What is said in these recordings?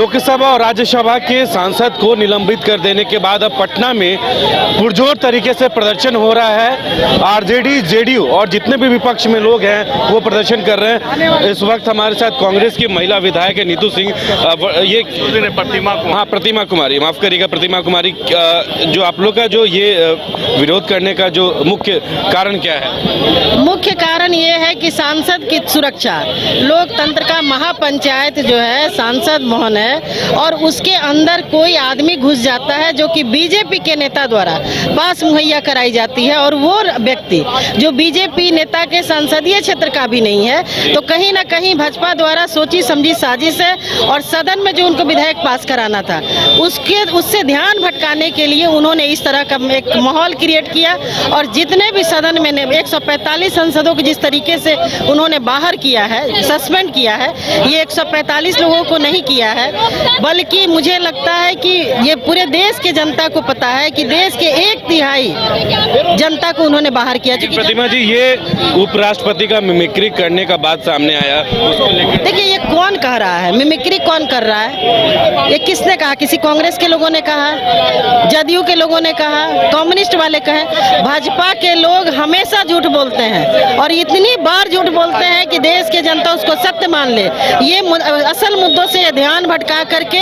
लोकसभा और राज्यसभा के सांसद को निलंबित कर देने के बाद अब पटना में पुरजोर तरीके से प्रदर्शन हो रहा है। आरजेडी, जेडीयू और जितने भी विपक्ष में लोग हैं वो प्रदर्शन कर रहे हैं। इस वक्त हमारे साथ कांग्रेस की महिला विधायक है नीतू सिंह, ये प्रतिमा कुमारी, माफ करिएगा, प्रतिमा कुमारी। जो आप लोग का जो ये विरोध करने का जो मुख्य कारण क्या है? मुख्य कारण ये है कि सांसद की सुरक्षा, लोकतंत्र का महापंचायत जो है सांसद भवन है और उसके अंदर कोई आदमी घुस जाता है जो कि बीजेपी के नेता द्वारा पास मुहैया कराई जाती है और वो व्यक्ति जो बीजेपी नेता के संसदीय क्षेत्र का भी नहीं है, तो कहीं ना कहीं भाजपा द्वारा सोची समझी साजिश है और सदन में जो उनको विधेयक पास कराना था उससे ध्यान भटकाने के लिए उन्होंने इस तरह का एक माहौल क्रिएट किया। और जितने भी सदन में 145 सांसदों को जिस तरीके से उन्होंने बाहर किया है, सस्पेंड किया है, ये 145 लोगों को नहीं किया है, बल्कि मुझे लगता है कि ये पूरे देश के जनता को पता है कि देश के 1/3 जनता को उन्होंने बाहर किया। प्रतिमा जी, ये उपराष्ट्रपति का मिमिक्री करने का बात सामने आया, उसको लेकर देखिए ये कौन कह रहा है, मिमिक्री कौन कर रहा है? ये किसने कहा? किसी कांग्रेस के लोगों ने कहा, जदयू के लोगों ने कहा, कम्युनिस्ट वाले कहे। भाजपा के लोग हमेशा झूठ बोलते हैं और इतनी बार झूठ बोलते हैं कि देश के जनता उसको सत्य मान ले। ये असल मुद्दों से दध्यान भटका करके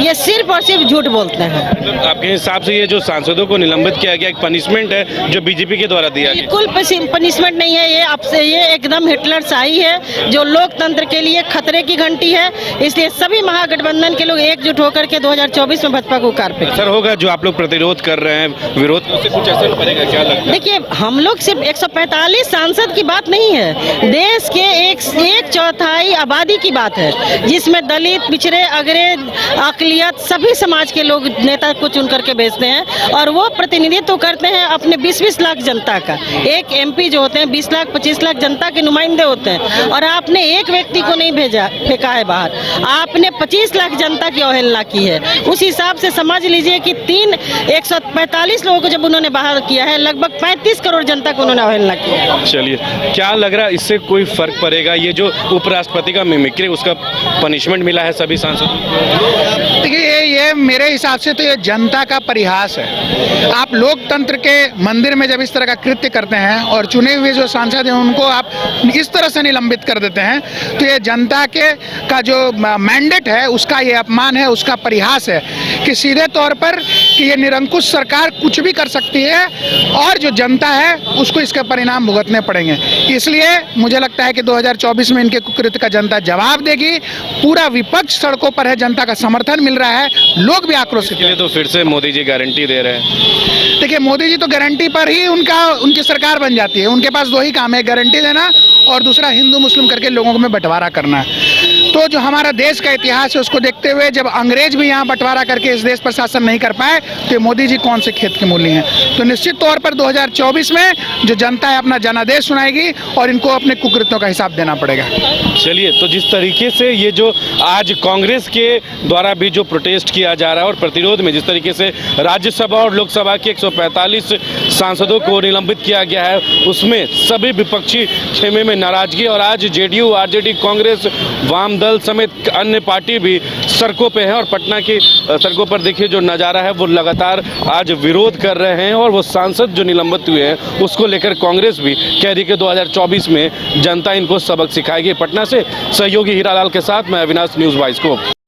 ये सिर्फ और सिर्फ झूठ बोलते हैं। आपके हिसाब से ये जो सांसदों को निलंबित किया गया एक पनिशमेंट है जो बीजेपी के द्वारा दिया गया? बिल्कुल पनिशमेंट नहीं है, ये आपसे ये एकदम हिटलर शाही है जो लोकतंत्र के लिए खतरे की घंटी है। इसलिए सभी महागठबंधन के लोग एकजुट होकर के 2024 में भाजपा को कार पे असर होगा। जो आप लोग प्रतिरोध कर रहे हैं, विरोध से कुछ असर पड़ेगा क्या लगता है? देखिए हम लोग सिर्फ 145 सांसद की बात नहीं है, देश के एक चौथाई आबादी की बात है, जिसमें दलित, पिछड़े, अगरे, अकलियत सभी समाज के लोग नेता को चुन करके भेजते हैं और वो प्रतिनिधित्व करते हैं अपने 20-20 लाख जनता का। एक एमपी जो होते हैं 20 लाख 25 लाख जनता के नुमाइंदे होते हैं और आपने एक व्यक्ति को नहीं भेजा, फेंका है बाहर, आपने 25 लाख जनता की अवहेलना की है। उस हिसाब से समझ लीजिए कि 145 लोगों को जब उन्होंने बाहर किया है, लगभग 35 करोड़ जनता को उन्होंने अवहेलना की है। चलिए, क्या लग रहा है इससे कोई फर्क पड़ेगा? ये जो उपराष्ट्रपति का मिमिक्री, उसका पनिशमेंट मिला है सभी सांसदों? देखिए ये मेरे हिसाब से तो ये जनता का परिहास है। आप लोकतंत्र के मंदिर में जब इस तरह का कृत्य करते हैं और चुने हुए जो सांसद हैं उनको आप इस तरह से निलंबित कर देते हैं, तो ये जनता का जो मैंडेट है उसका ये अपमान है, उसका परिहास है कि सीधे तौर पर कि ये निरंकुश सरकार कुछ भी कर सकती है और जो जनता है उसको इसके परिणाम भुगतने पड़ेंगे। इसलिए मुझे लगता है कि 2024 में इनके कुकृत्य का जनता जवाब देगी। पूरा विपक्ष सड़कों पर है, जनता का समर्थन मिल रहा है, लोग भी आक्रोशित हैं। तो फिर से मोदी जी गारंटी दे रहे हैं। देखिए मोदी जी तो गारंटी पर ही उनकी सरकार बन जाती है। उनके पास दो ही काम है, गारंटी देना और दूसरा हिंदू मुस्लिम करके लोगों में बंटवारा करना। तो जो हमारा देश का इतिहास है उसको देखते हुए जब अंग्रेज भी यहाँ बंटवारा करके इस देश पर शासन नहीं कर पाए तो मोदी जी कौन से खेत के मूली हैं। तो निश्चित तौर पर 2024 में जो जनता है अपना जनादेश सुनाएगी और इनको अपने कुकृत्यों का हिसाब देना पड़ेगा। चलिए, तो जिस तरीके से ये जो आज कांग्रेस के द्वारा भी जो प्रोटेस्ट किया जा रहा है और प्रतिरोध में जिस तरीके से राज्यसभा और लोकसभा के 145 सांसदों को निलंबित किया गया है, उसमें सभी विपक्षी खेमे में नाराजगी और आज जेडीयू, आरजेडी, कांग्रेस, वाम दल समेत अन्य पार्टी भी सड़कों पे हैं और पटना की सड़कों पर देखिए जो नज़ारा है वो लगातार आज विरोध कर रहे हैं और वो सांसद जो निलंबित हुए हैं उसको लेकर कांग्रेस भी कह रही है कि 2024 में जनता इनको सबक सिखाएगी। पटना से सहयोगी हीरालाल के साथ मैं अविनाश, न्यूज़ 22 को।